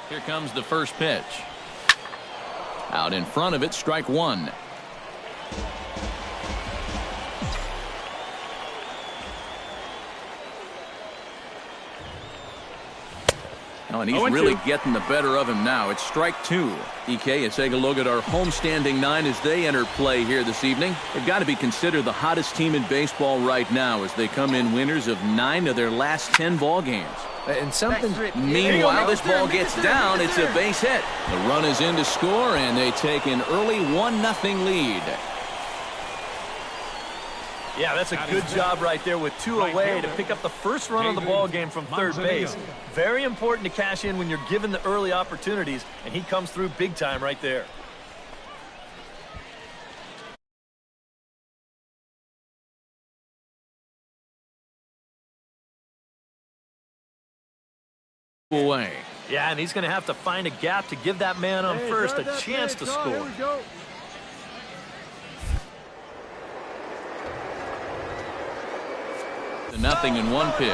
Here comes the first pitch. Out in front of it, strike one. Oh, and he's really getting the better of him now. It's strike two. EK, let's take a look at our homestanding nine as they enter play here this evening. They've got to be considered the hottest team in baseball right now as they come in winners of 9 of their last 10 ball games. And something. Meanwhile, this ball gets down. It's a base hit. The run is in to score, and they take an early 1-0 lead. Yeah, that's a good job right there with 2 away to pick up the first run of the ball game from third base. Very important to cash in when you're given the early opportunities, and he comes through big time right there. Away. Yeah, and he's going to have to find a gap to give that man on first a chance to score. Nothing in one pitch.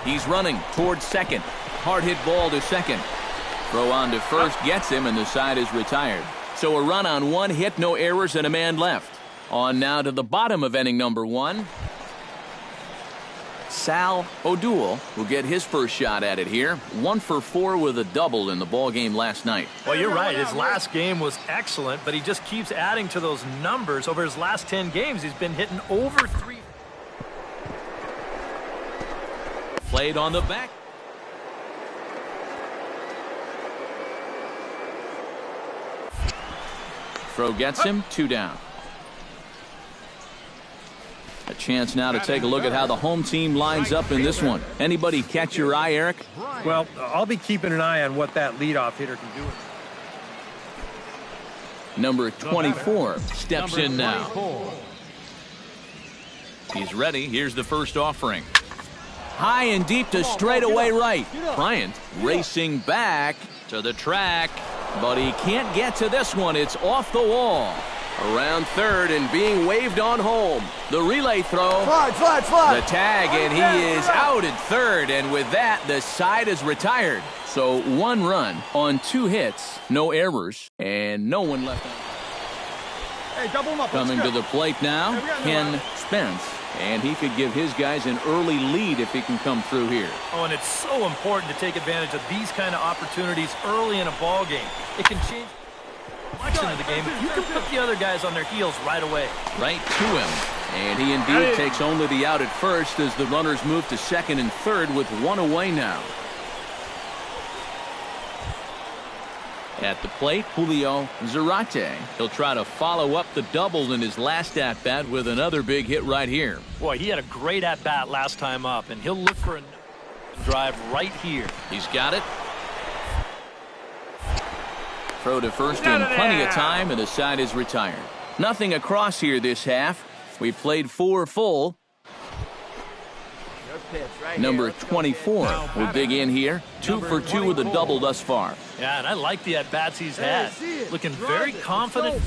He's running towards second. Hard hit ball to second. Throw on to first gets him, and the side is retired. So a run on 1 hit, no errors, and a man left. On now to the bottom of inning number 1. Sal O'Doul will get his first shot at it here. 1 for 4 with a double in the ball game last night. Well, you're right. His last game was excellent, but he just keeps adding to those numbers. Over his last 10 games, he's been hitting over 3. Played on the back. Throw gets him, 2 down. A chance now to take a look at how the home team lines up in this one. Anybody catch your eye, Eric? Well, I'll be keeping an eye on what that leadoff hitter can do. Number 24 steps in now. He's ready. Here's the first offering. High and deep to straightaway right. Bryant racing back to the track, but he can't get to this one. It's off the wall. Around third and being waved on home. The relay throw. Slide. The tag, and he is out at third, and with that, the side is retired. So 1 run on 2 hits, no errors, and no one left out. Hey, double him up. Coming to the plate now, Ken Spence. And he could give his guys an early lead if he can come through here. Oh, and it's so important to take advantage of these kind of opportunities early in a ball game. It can change much into the game. You can put the other guys on their heels right away. Right to him. And he indeed takes only the out at first as the runners move to second and third with 1 away now. At the plate, Julio Zarate. He'll try to follow up the double in his last at-bat with another big hit right here. Boy, he had a great at-bat last time up, and he'll look for a drive right here. He's got it. Throw to first in plenty of time, and the side is retired. Nothing across here this half. We played 4 full. Number 24 will dig in here. 2 for 2 with a double thus far. Yeah, and I like the at-bats he's had. Looking very confident.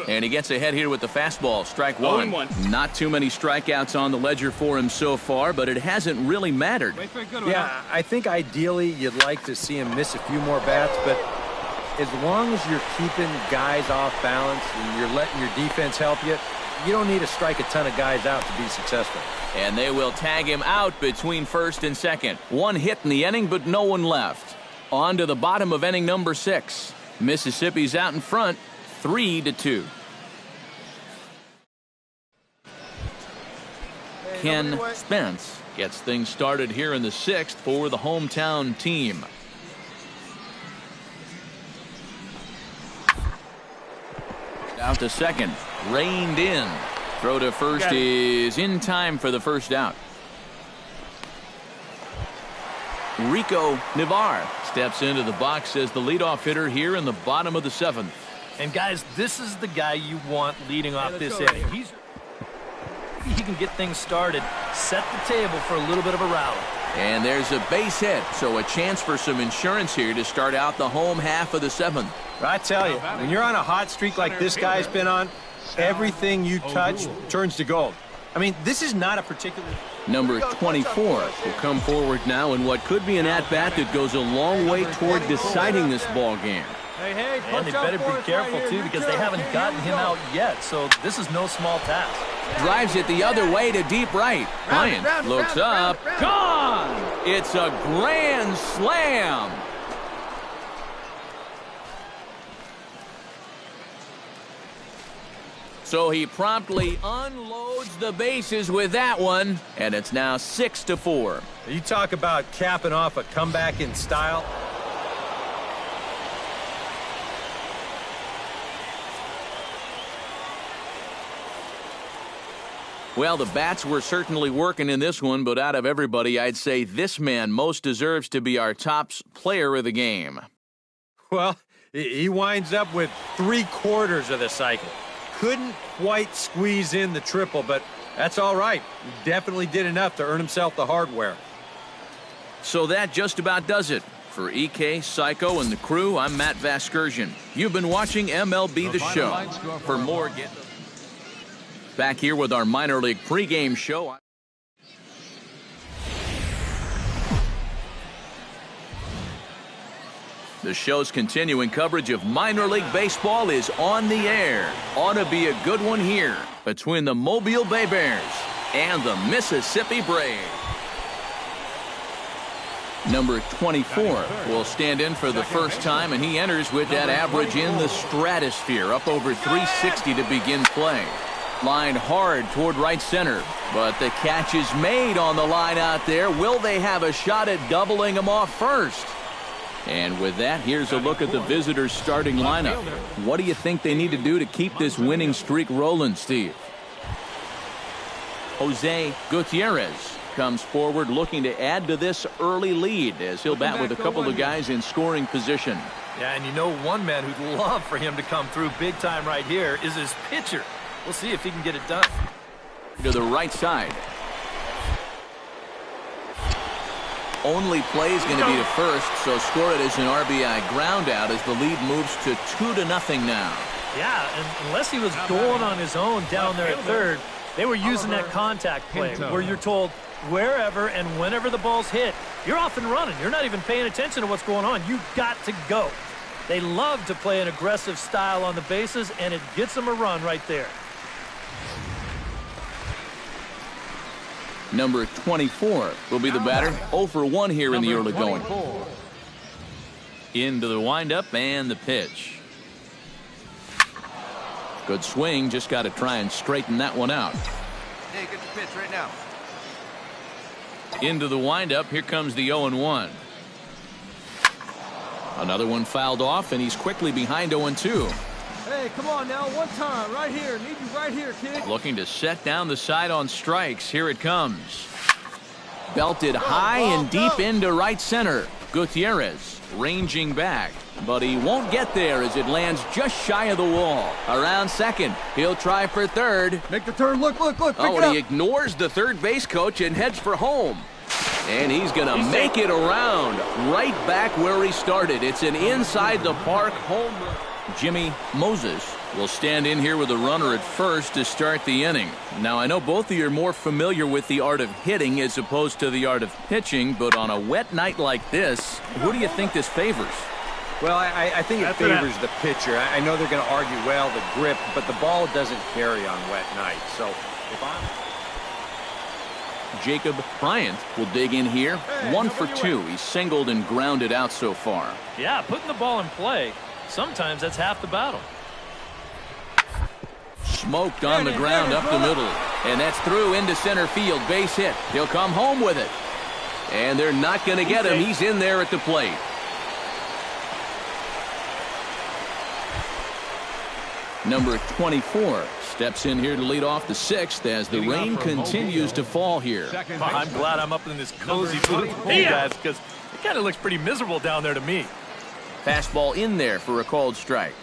And he gets ahead here with the fastball. Strike 1. Not too many strikeouts on the ledger for him so far, but it hasn't really mattered. Yeah, I think ideally you'd like to see him miss a few more bats, but as long as you're keeping guys off balance and you're letting your defense help you, you don't need to strike a ton of guys out to be successful. And they will tag him out between first and second. 1 hit in the inning, but no one left. On to the bottom of inning number 6. Mississippi's out in front, 3-2. Ken Spence gets things started here in the 6th for the hometown team. Out to second. Reined in. Throw to first is in time for the first out. Rico Navarre steps into the box as the leadoff hitter here in the bottom of the 7th. And guys, this is the guy you want leading off this inning. He can get things started, set the table for a little bit of a rally. And there's a base hit, so a chance for some insurance here to start out the home half of the 7th. I tell you, when you're on a hot streak like this guy's been on, everything you touch turns to gold. I mean, this is not a particular... Number 24 will come forward now in what could be an at-bat that goes a long way toward deciding this ball game. Hey, And they better be careful, too, because they haven't gotten him out yet, so this is no small task. Drives it the other way to deep right. Bryant looks up. Gone! It's a grand slam. So he promptly unloads the bases with that one, and it's now 6-4. You talk about capping off a comeback in style. Well, the bats were certainly working in this one, but out of everybody, I'd say this man most deserves to be our top player of the game. Well, he winds up with 3/4 of the cycle. Couldn't quite squeeze in the triple, but that's all right. He definitely did enough to earn himself the hardware. So that just about does it. For EK, Psycho, and the crew, I'm Matt Vasgersian. You've been watching MLB The Show. For more, get back here with our minor league pregame show. The show's continuing coverage of minor league baseball is on the air. Ought to be a good one here between the Mobile Bay Bears and the Mississippi Braves. Number 24 will stand in for the first time, and he enters with that average in the stratosphere, up over 360 to begin play. Lined hard toward right center, but the catch is made on the line out there. Will they have a shot at doubling him off first? And with that, here's a look at the visitors' starting lineup. What do you think they need to do to keep this winning streak rolling, Steve? Jose Gutierrez comes forward looking to add to this early lead as he'll bat with a couple of guys in scoring position. Yeah, and you know one man who'd love for him to come through big time right here is his pitcher. We'll see if he can get it done. To the right side. Only play is going to be to first, so score it as an RBI ground out as the lead moves to 2-0 now. Yeah, and unless he was going on his own down there at third, they were using that contact play where you're told wherever and whenever the ball's hit, you're off and running. You're not even paying attention to what's going on. You've got to go. They love to play an aggressive style on the bases, and it gets them a run right there. Number 24 will be the batter. 0 for 1 here in the early going. Into the windup and the pitch. Good swing. Just got to try and straighten that one out. Hey, get the pitch right now. Into the windup. Here comes the 0-1. Another one fouled off, and he's quickly behind 0-2. Hey, come on now, one time, right here. Need you right here, kid. Looking to set down the side on strikes. Here it comes. Belted high and deep into right center. Gutierrez ranging back, but he won't get there as it lands just shy of the wall. Around second, he'll try for third. Make the turn, look, pick it and up. He ignores the third base coach and heads for home. And he's going to make it around right back where he started. It's an inside the park home run. Jimmy Moses will stand in here with a runner at first to start the inning. Now, I know both of you are more familiar with the art of hitting as opposed to the art of pitching, but on a wet night like this, who do you think this favors? Well, I think it favors the pitcher. I know they're going to argue, well, the grip, but the ball doesn't carry on wet nights. So if I'm... Jacob Bryant will dig in here. 1 for 2. He's singled and grounded out so far. Yeah, putting the ball in play, sometimes that's half the battle. Smoked on the ground up the middle. And that's through into center field. Base hit. He'll come home with it. And they're not going to get him. He's in there at the plate. Number 24 steps in here to lead off the 6th as the rain continues to fall here. I'm glad I'm up in this cozy booth with you guys because it kind of looks pretty miserable down there to me. Fastball in there for a called strike.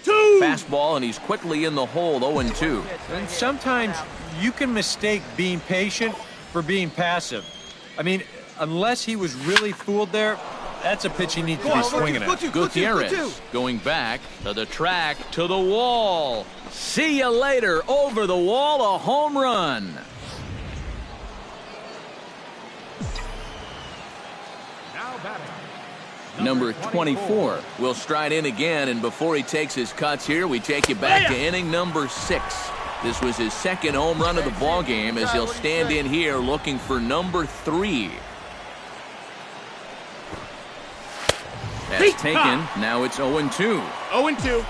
Fastball, and he's quickly in the hole, 0-2. And sometimes you can mistake being patient for being passive. I mean, unless he was really fooled there, That's a pitch he needs to be swinging at. Gutierrez going back to the track, to the wall. See you later. Over the wall, a home run. Now batting. Number 24 will stride in again, and before he takes his cuts here, we take you back to inning number 6. This was his second home run of the ball game as he'll stand in here looking for number 3. That's taken. Now it's 0-2. 0-2.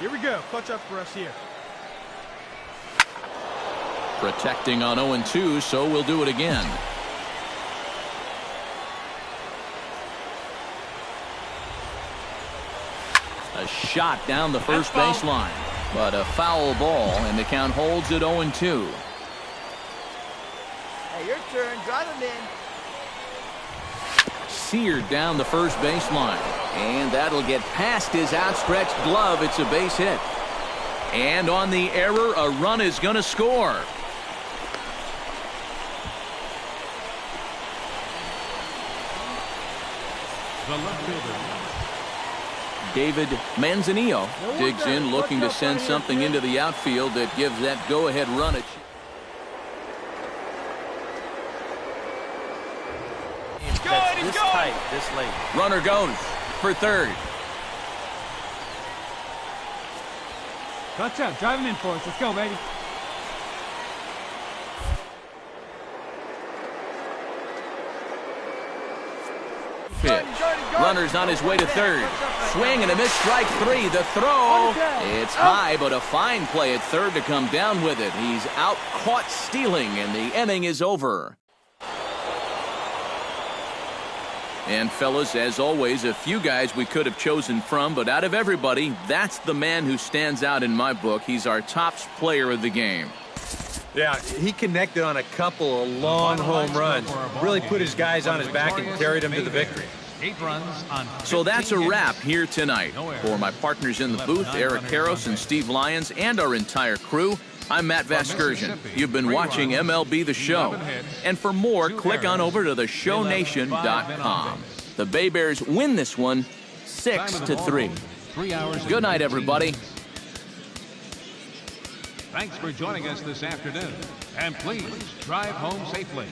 Here we go. Clutch up for us here. Protecting on 0-2, so we'll do it again. A shot down the first baseline, but a foul ball, and the count holds at 0-2. Hey, your turn. Drive him in. Seared down the first baseline, and that'll get past his outstretched glove. It's a base hit. And on the error, a run is going to score. The left fielder. David Manzanillo digs in, looking to send something into the outfield that gives that go-ahead run. This tight, this late. Runner goes for third. Clutch up. Drive him in for us. Let's go, baby. Pitch. Runner's on his way to third. Swing and a miss, strike 3. The throw. It's high, but a fine play at third to come down with it. He's out caught stealing, and the inning is over. And fellas, as always, a few guys we could have chosen from, but out of everybody, that's the man who stands out in my book. He's our top player of the game. Yeah, he connected on a couple of long home runs. Really put his guys on his back and carried them to the victory. 8 runs on. So that's a wrap here tonight. For my partners in the booth, Eric Karros and Steve Lyons, and our entire crew, I'm Matt Vasgersian. You've been watching MLB The Show. And for more, click on over to theshownation.com. The Bay Bears win this one 6-3. Good night, everybody. Thanks for joining us this afternoon. And please drive home safely.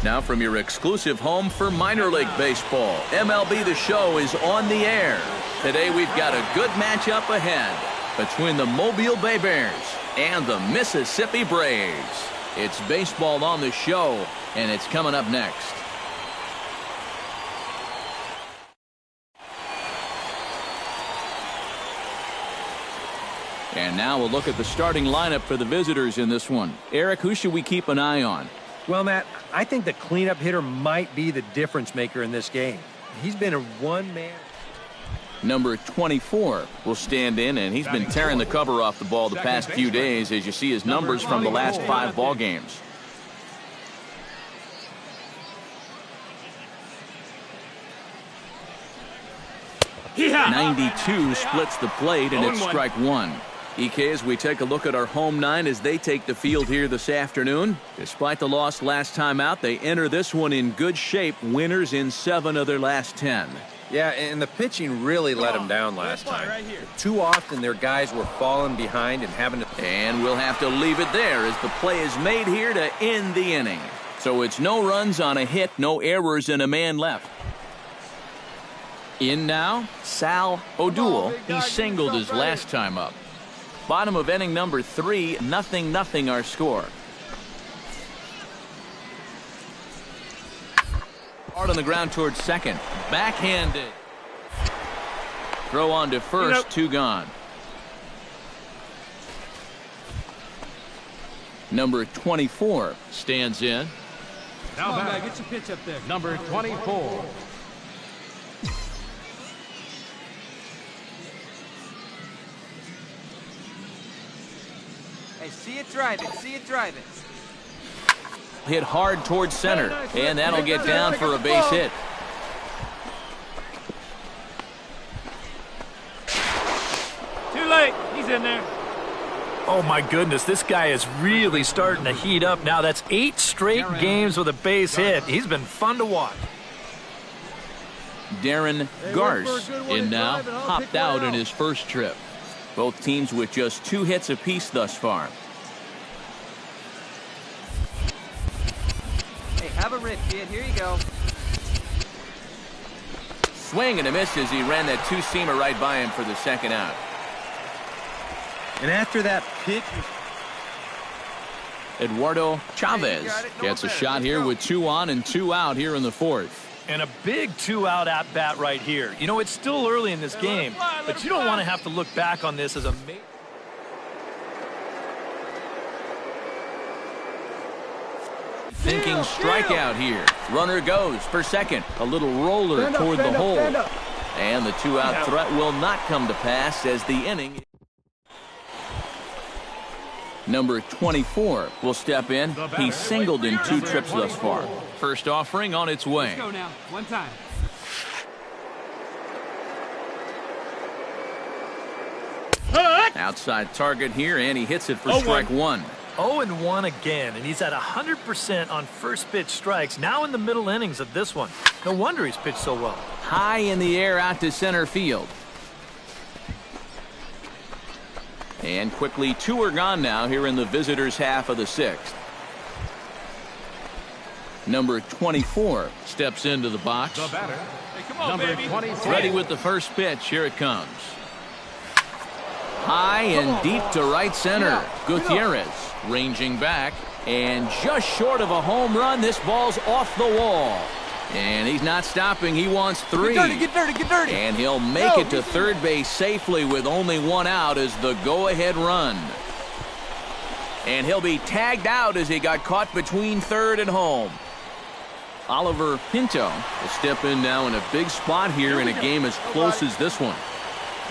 Now from your exclusive home for minor league baseball, MLB The Show is on the air. Today we've got a good matchup ahead between the Mobile Bay Bears and the Mississippi Braves. It's baseball on the show, and it's coming up next. And now we'll look at the starting lineup for the visitors in this one. Eric, who should we keep an eye on? Well, Matt, I think the cleanup hitter might be the difference maker in this game. He's been a one-man. Number 24 will stand in, and he's been tearing the cover off the ball the past few days, as you see his numbers from the last 5 ball games. Yeah. 92 splits the plate, and it's strike 1. EK, as we take a look at our home 9 as they take the field here this afternoon. Despite the loss last time out, they enter this one in good shape, winners in 7 of their last 10. Yeah, and the pitching really let them down last time. Too often their guys were falling behind and having to... And we'll have to leave it there as the play is made here to end the inning. So it's no runs on a hit, no errors, and a man left. In now, Sal O'Doul. He singled his last time up. Bottom of inning number 3, 0-0 our score. Hard on the ground towards second. Backhanded. Throw on to first, 2 gone. Number 24 stands in. Now back. Get your pitch up there. Number 24. Hey, see it driving. See it driving. hit hard towards center, and that'll get down for a base hit. Too late. He's in there. Oh, my goodness. This guy is really starting to heat up now. That's 8 straight games with a base hit. He's been fun to watch. Darren Garce in now, popped out in his first trip. Both teams with just 2 hits apiece thus far. Hey, have a rip, kid. Here you go. Swing and a miss as he ran that 2-seamer right by him for the second out. And after that pitch, Eduardo Chavez gets a shot here with 2 on and 2 out here in the 4th. And a big 2-out at-bat right here. You know, it's still early in this game, but you don't want to have to look back on this as a Thinking strikeout here. Runner goes for second. A little roller toward the hole. And the 2-out threat will not come to pass as the inning. Number 24 will step in. He's singled in 2 trips thus far. First offering on its way. Let's go now. One time. Outside target here, and he hits it for strike 1. 0-1 again, and he's at 100% on first pitch strikes, now in the middle innings of this one. No wonder he's pitched so well. High in the air out to center field. And quickly 2 are gone now here in the visitors' half of the 6th. Number 24 steps into the box. The batter, Hey, come on, number baby. 24. Ready with the first pitch. Here it comes. High and deep to right center. Gutierrez ranging back, and just short of a home run. This ball's off the wall. And he's not stopping. He wants 3. Get dirty, get dirty. And he'll make it to third base safely with only 1 out as the go-ahead run. And he'll be tagged out as he got caught between third and home. Oliver Pinto will step in now in a big spot here in a game as close as this one.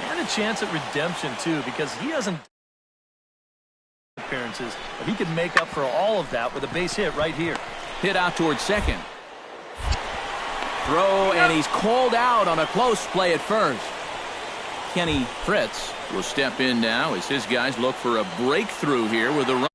And a chance at redemption, too, because he hasn't appearances, but he can make up for all of that with a base hit right here. Hit out towards second. Throw, and he's called out on a close play at first. Kenny Fritz will step in now as his guys look for a breakthrough here with a run.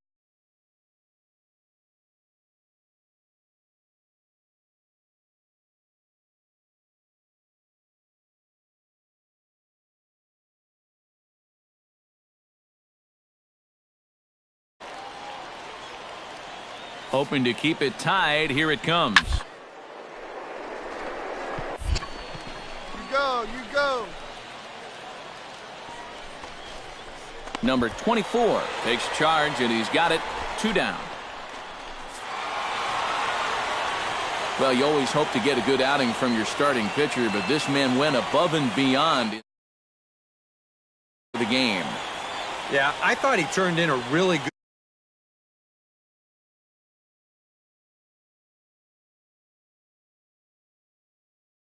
Hoping to keep it tied. Here it comes. You go. Number 24 takes charge, and he's got it. 2 down. Well, you always hope to get a good outing from your starting pitcher, but this man went above and beyond the game. yeah, I thought he turned in a really good